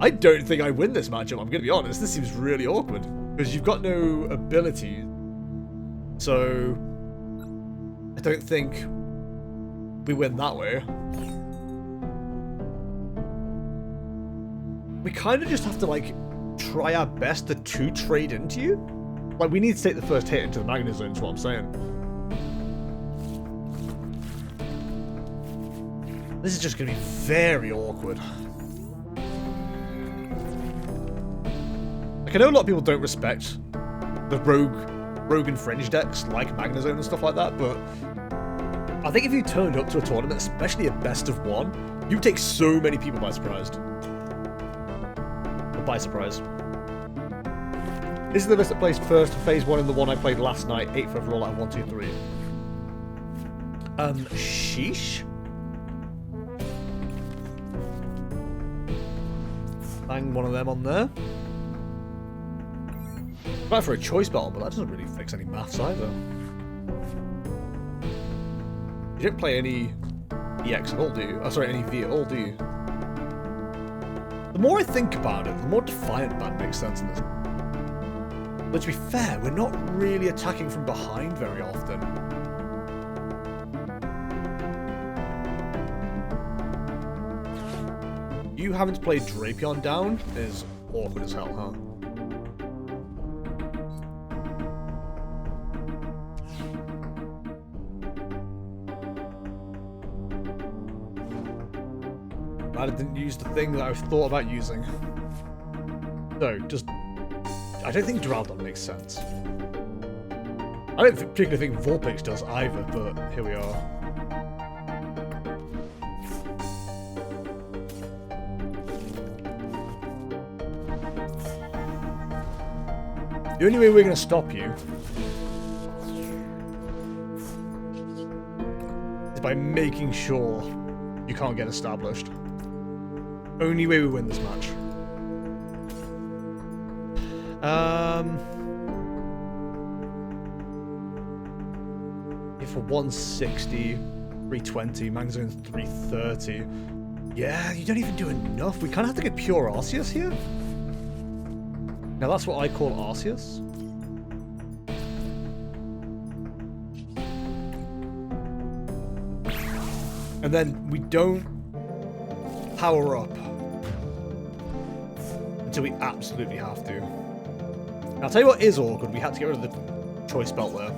I don't think I win this matchup, I'm going to be honest. This seems really awkward. Because you've got no abilities. So, I don't think we win that way. We kind of just have to, like, try our best to trade into you. Like, we need to take the first hit into the Magnezone, is what I'm saying. This is just going to be very awkward. Like, I know a lot of people don't respect the rogue and fringe decks like Magnezone and stuff like that, but I think if you turned up to a tournament, especially a best of one, you take so many people by surprise. This is the list that placed first for phase 1 in the one I played last night. 8th overall out of 1, 2, 3. Sheesh. Bang one of them on there. Right for a choice battle, but that doesn't really fix any maths either. You don't play any EX at all, do you? Oh, sorry, any V at all, do you? The more I think about it, the more Defiant Band makes sense in this. But to be fair, we're not really attacking from behind very often. You having to play Drapion down is awkward as hell, huh? I didn't use the thing that I thought about using. So, just... I don't think Duraldon makes sense. I don't particularly think Vulpix does either, but here we are. The only way we're going to stop you is by making sure you can't get established. Only way we win this match. For 160, 320, Magnezone's 330. Yeah, you don't even do enough. We kind of have to get pure Arceus here. Now that's what I call Arceus. And then we don't power up until we absolutely have to. Now, I'll tell you what is awkward. We had to get rid of the choice belt there.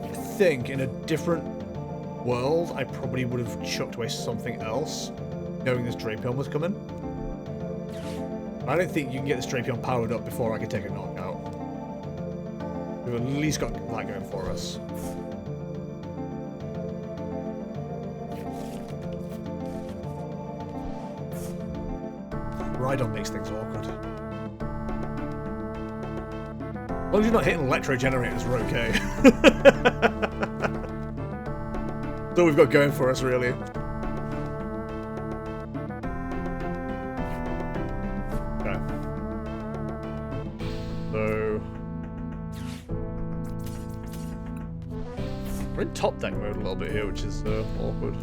I think in a different world, I probably would have chucked away something else, knowing this Drapion was coming. I don't think you can get this Drapion powered up before I can take a knockout. We've at least got that going for us. Miraidon makes things awkward. As long as you're not hitting electro generators, we're okay. That's all we've got going for us, really. Okay. So... we're in top deck mode a little bit here, which is awkward.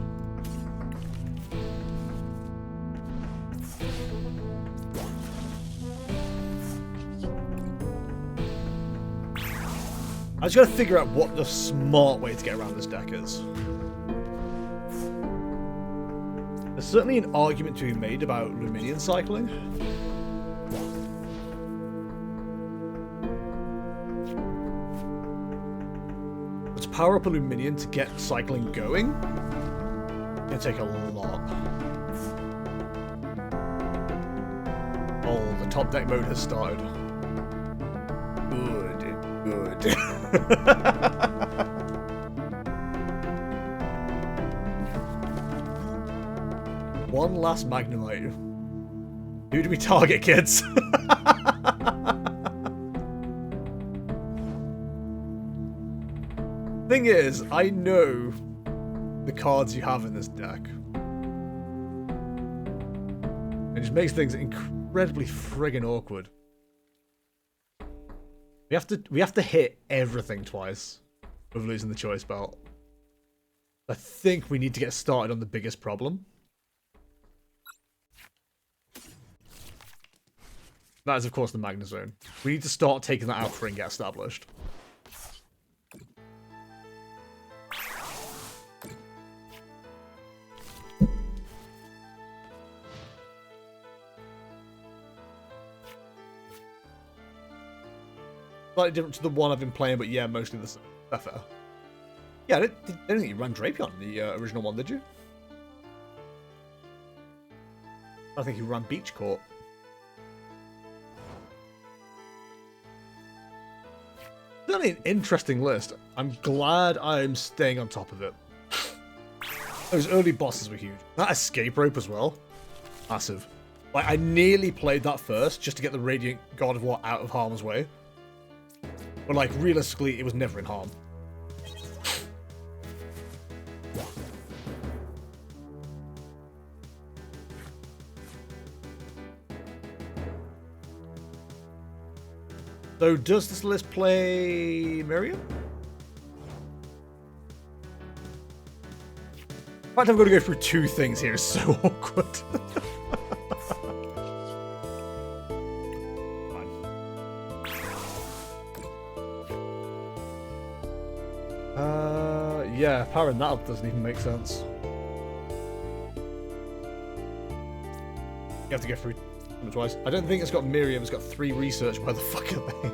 I just gotta figure out what the smart way to get around this deck is. There's certainly an argument to be made about Luminion cycling. But to power up a Luminion to get cycling going, it's gonna take a lot. Oh, the top deck mode has started. Good. One last Magnemite. Who do we target, kids? Thing is, I know the cards you have in this deck. It just makes things incredibly friggin' awkward. We have to hit everything twice with losing the choice belt. I think we need to get started on the biggest problem. That is, of course, the Magnezone. We need to start taking that out for and get established. Slightly different to the one I've been playing, but yeah, mostly the same. That's fair. Yeah, I don't think you ran Drapion in the original one, did you? I think you ran Beach Court. Certainly an interesting list. I'm glad I'm staying on top of it. Those early bosses were huge. That escape rope as well. Massive. Like, I nearly played that first just to get the Radiant God of War out of harm's way. But, like, realistically, it was never in harm. So, does this list play Miriam? In fact, I'm going to go through two things here. It's so awkward. Yeah, powering that up doesn't even make sense. You have to go through them twice. I don't think it's got Miriam, it's got 3 research. Where the fuck are they?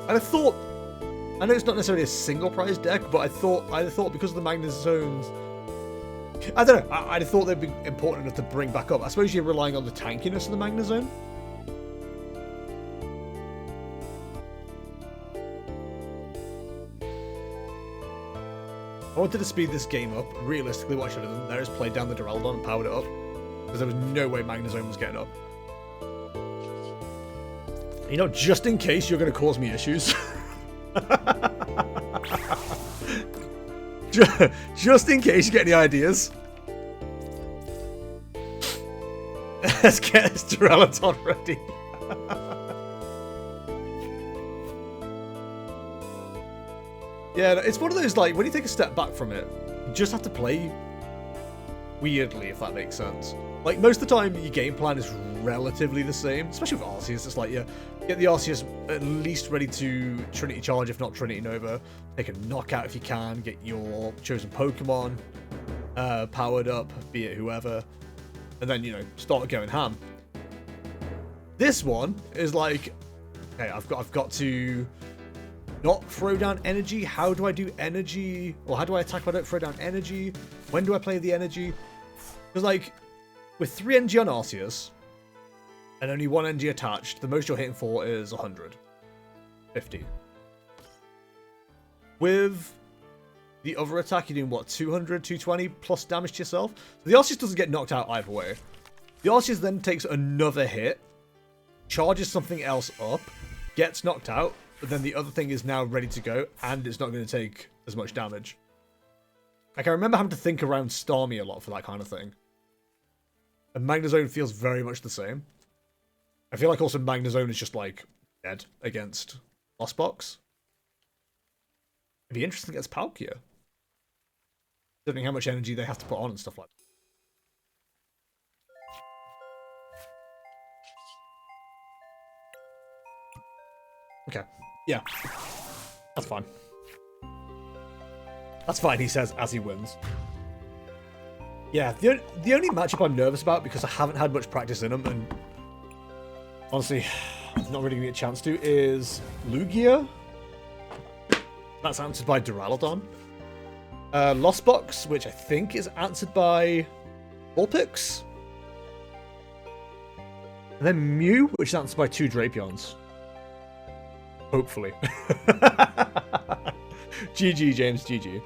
And I thought, I know it's not necessarily a single prize deck, but I'd thought because of the Magnezones, I don't know, I'd thought they'd be important enough to bring back up. I suppose you're relying on the tankiness of the Magnezone. I wanted to speed this game up. Realistically, what I should have done there is played down the Duraludon and powered it up. Because there was no way Magnezone was getting up. You know, just in case you're going to cause me issues. Just in case you get any ideas. Let's get this Duraludon ready. Yeah, it's one of those, like, when you take a step back from it, you just have to play weirdly, if that makes sense. Like, most of the time, your game plan is relatively the same, especially with Arceus. It's like, yeah, get the Arceus at least ready to Trinity Charge, if not Trinity Nova. Take a knockout if you can, get your chosen Pokemon powered up, be it whoever, and then, you know, start going ham. This one is like, okay, I've got to not throw down energy. How do I do energy? Or how do I attack if I don't throw down energy? When do I play the energy? Because, like, with 3 energy on Arceus, and only 1 energy attached, the most you're hitting for is 100. 50. With the other attack, you're doing, what, 200, 220 plus damage to yourself? So the Arceus doesn't get knocked out either way. The Arceus then takes another hit, charges something else up, gets knocked out, but then the other thing is now ready to go, and it's not going to take as much damage. Like, I remember having to think around Starmie a lot for that kind of thing. And Magnezone feels very much the same. I feel like also Magnezone is just, like, dead against Lost Box. It'd be interesting against Palkia. Considering how much energy they have to put on and stuff like that. Okay. Yeah. That's fine. That's fine, he says, as he wins. Yeah, the only matchup I'm nervous about, because I haven't had much practice in them, and honestly, I'm not really going to get a chance to, is Lugia. That's answered by Duraludon. Lost Box, which I think is answered by Vulpix. And then Mew, which is answered by 2 Drapions. Hopefully. GG, James, GG.